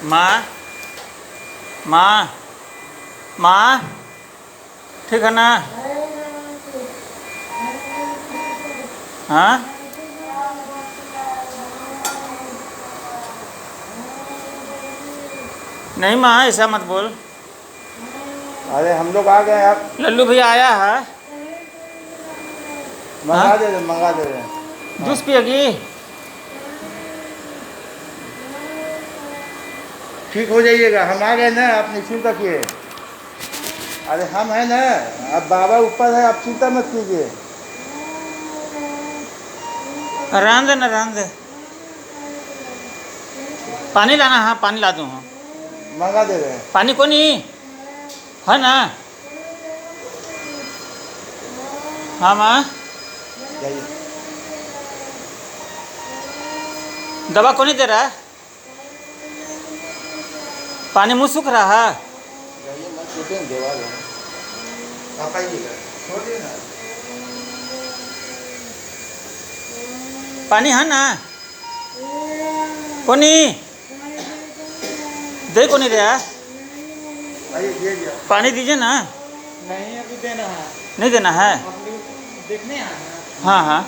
माँ माँ माँ, ठीक है ना? हाँ, नहीं माँ, ऐसा मत बोल। अरे हम लोग आ गए, आप लल्लू भैया आया है। मंगा दे रहे, मंगा दे रहे हैं। जूस पिएगी? ठीक हो जाइएगा, हम आ गए ना, आप निश्चिंत रखिए। अरे हम हैं ना, अब बाबा ऊपर है, आप चिंता मत कीजिए। रहने दे ना, रहने दे। पानी लाना? हाँ, पानी ला दूँ। हाँ, मंगा दे रहे हैं। पानी को नहीं है ना? हाँ माँ, जाइए। दवा को नहीं दे रहा है? पानी मुँह सूख रहा है? जाइए, मत छूटें, देवा दो। आप आइएगा, छोड़िए ना। पानी है ना? कोनी दे को नहीं रहा? आइए, दे दिया। पानी दीजिए ना। नहीं अभी देना है, नहीं देना है? आप लोग देखने आए हैं। हाँ हाँ,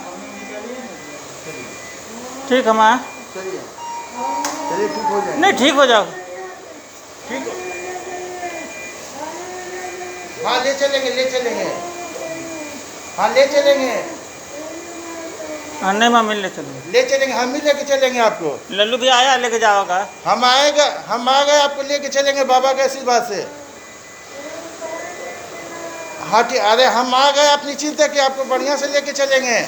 ठीक है माँ। चलिए चलिए, ठीक हो जाए। नहीं, ठीक हो जाओ। ठीक हो। हाँ, ले चलेंगे, ले चलेंगे। हाँ, ले चलेंगे, हाँ, नहीं माँ, मिलने चलेंगे। ले चलेंगे, हम ही लेके चलेंगे आपको। लल्लू भैया आया, लेके जाओगा। हम आएगा, हम आ गए, आपको लेके चलेंगे बाबा के आशीर्वाद से। हाँ ठीक, अरे हम आ गए, आप निश्चिंत है कि आपको बढ़िया से लेके चलेंगे।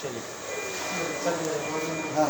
चलिए। हाँ।